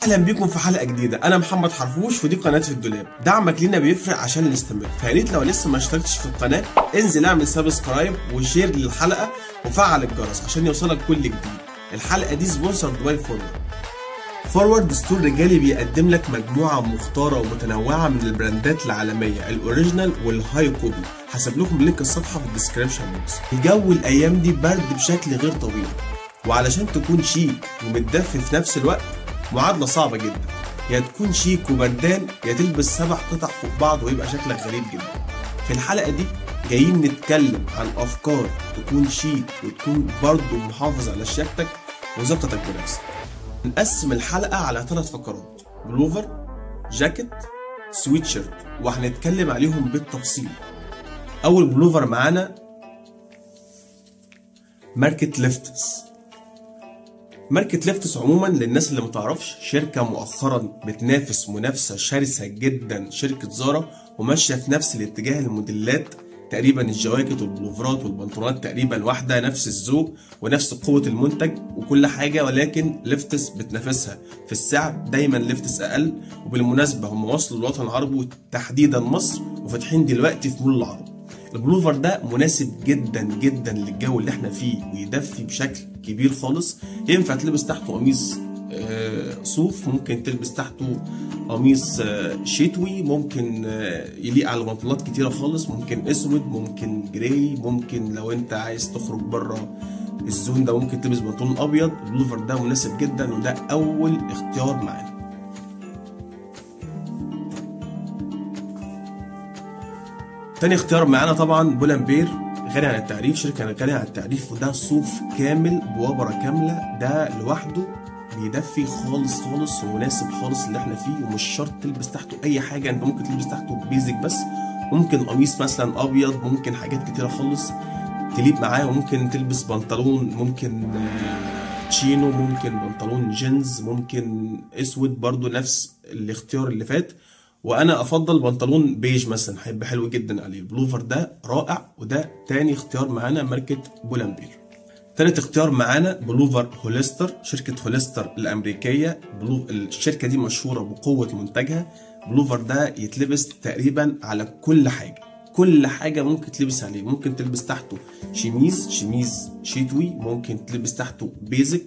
اهلا بيكم في حلقه جديده. انا محمد حرفوش ودي قناه في الدولاب. دعمك لينا بيفرق عشان نستمر، فياريت لو لسه ما اشتركتش في القناه انزل اعمل سبسكرايب وشير للحلقه وفعل الجرس عشان يوصلك كل جديد. الحلقه دي سبونسرد باي فورورد ستور رجالي بيقدم لك مجموعه مختاره ومتنوعه من البراندات العالميه الاوريجينال والهاي كوبي. هسيب لكم لينك الصفحه في الديسكربشن بوكس. الجو الايام دي برد بشكل غير طبيعي، وعلشان تكون شيك ومتدفي في نفس الوقت معادلة صعبة جدا. يا تكون شيك وبردان يا تلبس 7 قطع فوق بعض ويبقى شكلك غريب جدا. في الحلقة دي جايين نتكلم عن أفكار تكون شيك وتكون برضه محافظ على شياكتك وظبطتك بنفسك. نقسم الحلقة على 3 فقرات: بلوفر، جاكيت، سويت شيرت، وهنتكلم عليهم بالتفصيل. أول بلوفر معانا ماركة ليفتس. ماركة ليفتس عموما للناس اللي متعرفش شركة مؤخرا بتنافس منافسة شرسة جدا شركة زارا، وماشية في نفس الاتجاه. الموديلات تقريبا الجواكت والبلوفرات والبنطلونات تقريبا واحدة، نفس الذوق ونفس قوة المنتج وكل حاجة، ولكن ليفتس بتنافسها في السعر. دايما ليفتس أقل. وبالمناسبة هم وصلوا الوطن العربي وتحديدا مصر وفاتحين دلوقتي في مول العرب. البلوفر ده مناسب جدا جدا للجو اللي احنا فيه ويدفي بشكل كبير خالص. ينفع تلبس تحته قميص صوف، ممكن تلبس تحته قميص شتوي، ممكن يليق على بنطلونات كتيره خالص، ممكن اسود، ممكن جراي، ممكن لو انت عايز تخرج بره الزون ده ممكن تلبس بنطلون ابيض. البلوفر ده مناسب جدا وده اول اختيار معانا. تاني اختيار معانا طبعا بولامبير، غني عن التعريف، شركة غنية عن التعريف، وده صوف كامل بوبرة كاملة. ده لوحده بيدفي خالص خالص ومناسب خالص اللي احنا فيه، ومش شرط تلبس تحته أي حاجة. انت ممكن تلبس تحته بيزك بس، ممكن قميص مثلا أبيض، ممكن حاجات كتيرة خالص تليق معاه، وممكن تلبس بنطلون، ممكن تشينو، ممكن بنطلون جينز، ممكن اسود برضو نفس الاختيار اللي فات. وانا افضل بنطلون بيج مثلا، هيبقى حلو جدا عليه. البلوفر ده رائع، وده تاني اختيار معانا ماركة بولامبير. تالت اختيار معانا بلوفر هوليستر، شركة هوليستر الامريكية. الشركة دي مشهورة بقوة منتجها. بلوفر ده يتلبس تقريبا على كل حاجة، كل حاجة ممكن تلبس عليه. ممكن تلبس تحته شميز شتوي، ممكن تلبس تحته بيزك.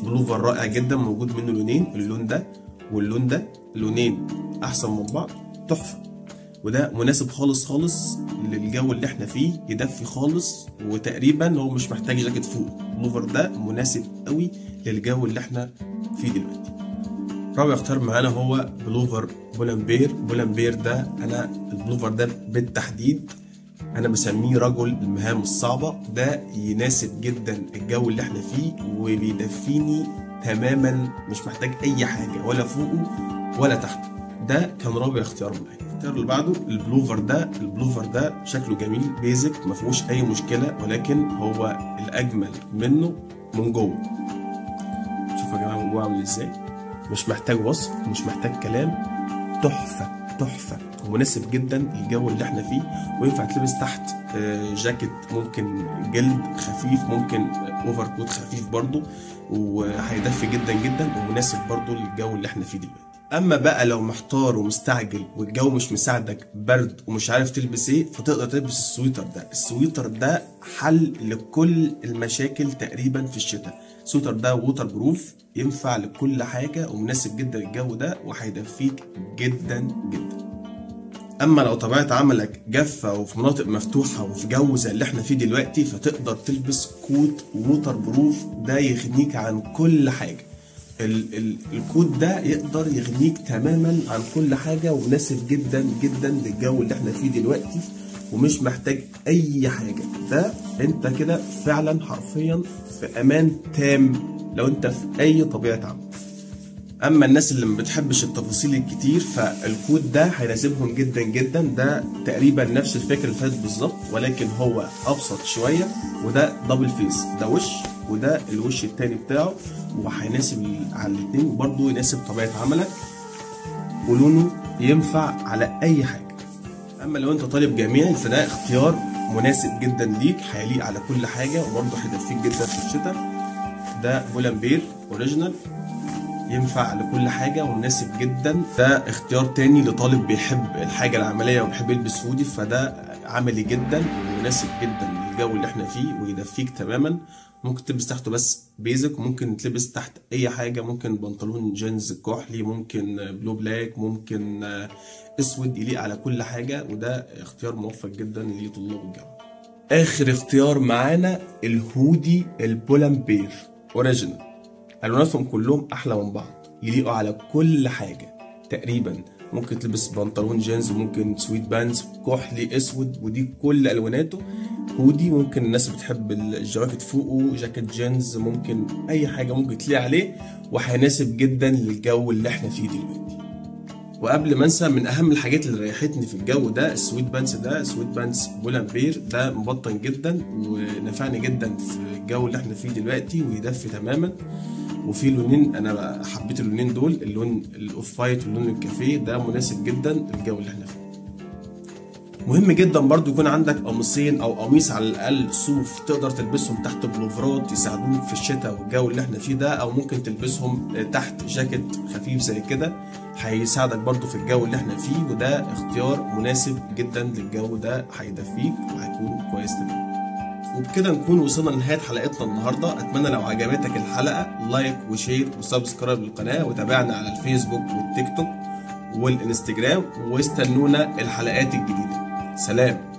بلوفر رائع جدا، موجود منه لونين، اللون ده واللون ده، لونين احسن من بعض، تحفه. وده مناسب خالص خالص للجو اللي احنا فيه، يدفي خالص، وتقريبا هو مش محتاج جاكيت فوق. البلوفر ده مناسب قوي للجو اللي احنا فيه دلوقتي. رابع اختيار معانا هو بلوفر بولامبير. بولامبير ده انا البلوفر ده بالتحديد انا بسميه رجل المهام الصعبه. ده يناسب جدا الجو اللي احنا فيه وبيدفيني تماما، مش محتاج اي حاجه ولا فوقه ولا تحته. ده كان رابع اختيار معايا. الاختيار اللي بعده البلوفر ده. البلوفر ده شكله جميل بيزك، ما فيهوش اي مشكله، ولكن هو الاجمل منه من جوه. شوفوا يا جماعه من جوه عامل ازاي، مش محتاج وصف، مش محتاج كلام، تحفه تحفه ومناسب جدا للجو اللي احنا فيه. وينفع تلبس تحت جاكيت ممكن جلد خفيف، ممكن اوفر كوت خفيف برضو، وهيدفي جدا جدا ومناسب برضو للجو اللي احنا فيه دلوقتي. اما بقى لو محتار ومستعجل والجو مش مساعدك، برد ومش عارف تلبس ايه، فتقدر تلبس السويتر ده. السويتر ده حل لكل المشاكل تقريبا في الشتاء. السويتر ده ووتر بروف، ينفع لكل حاجه ومناسب جدا للجو ده وهيدفيك جدا جدا. اما لو طبيعه عملك جافه وفي مناطق مفتوحه وفي جو زي اللي احنا فيه دلوقتي، فتقدر تلبس كوت ووتر بروف، ده يغنيك عن كل حاجه. الكوت ده يقدر يغنيك تماما عن كل حاجه ومناسب جدا جدا للجو اللي احنا فيه دلوقتي ومش محتاج اي حاجه. ده انت كده فعلا حرفيا في امان تام لو انت في اي طبيعه عمل. اما الناس اللي ما بتحبش التفاصيل الكتير فالكوت ده هيناسبهم جدا جدا. ده تقريبا نفس الفكره اللي فاتت بالظبط، ولكن هو ابسط شويه. وده دبل فيس، ده وش وده الوش التاني بتاعه، وهيناسب على الاتنين، وبرضه يناسب طبيعه عملك، ولونه ينفع على اي حاجه. اما لو انت طالب جامعي فده اختيار مناسب جدا ليك، هيليق على كل حاجه وبرضه هيدفيك جدا في الشتاء. ده بولامبير اوريجينال، ينفع لكل حاجة ومناسب جدا. ده اختيار تاني لطالب بيحب الحاجة العملية وبيحب يلبس هودي، فده عملي جدا ومناسب جدا للجو اللي احنا فيه ويدفيك تماما. ممكن تلبس تحته بس بيزك، وممكن تلبس تحت اي حاجة، ممكن بنطلون جينز كحلي، ممكن بلو بلاك، ممكن اسود، يليق على كل حاجة. وده اختيار موفق جدا لطلاب الجامعة. اخر اختيار معانا الهودي البولامبير اوريجينال. الواناتهم كلهم احلى من بعض، يليقوا على كل حاجه تقريبا. ممكن تلبس بنطلون جينز، وممكن سويت بانس كحلي اسود، ودي كل الواناته هودي. ممكن الناس بتحب الجواكت فوقه جاكيت جينز، ممكن اي حاجه ممكن تليق عليه، وهيناسب جدا للجو اللي احنا فيه دلوقتي. وقبل ما انسى، من اهم الحاجات اللي ريحتني في الجو ده السويت بانس. ده سويت بانس بولامبير، ده مبطن جدا ونفعني جدا في الجو اللي احنا فيه دلوقتي، ويدفي تماما. وفي لونين انا حبيت اللونين دول، اللون الاوف وايت واللون الكافيه، ده مناسب جدا للجو اللي احنا فيه. مهم جدا برضو يكون عندك قميصين او قميص على الاقل صوف، تقدر تلبسهم تحت بلوفرات يساعدوك في الشتاء والجو اللي احنا فيه ده، او ممكن تلبسهم تحت جاكيت خفيف زي كده، هيساعدك برضو في الجو اللي احنا فيه. وده اختيار مناسب جدا للجو ده، هيدفيك وهيكون كويس تمام. وبكده نكون وصلنا لنهاية حلقتنا النهاردة. أتمنى لو عجبتك الحلقة لايك وشير وسبسكرايب للقناة، وتابعنا على الفيسبوك والتيك توك والإنستجرام، واستنونا الحلقات الجديدة. سلام.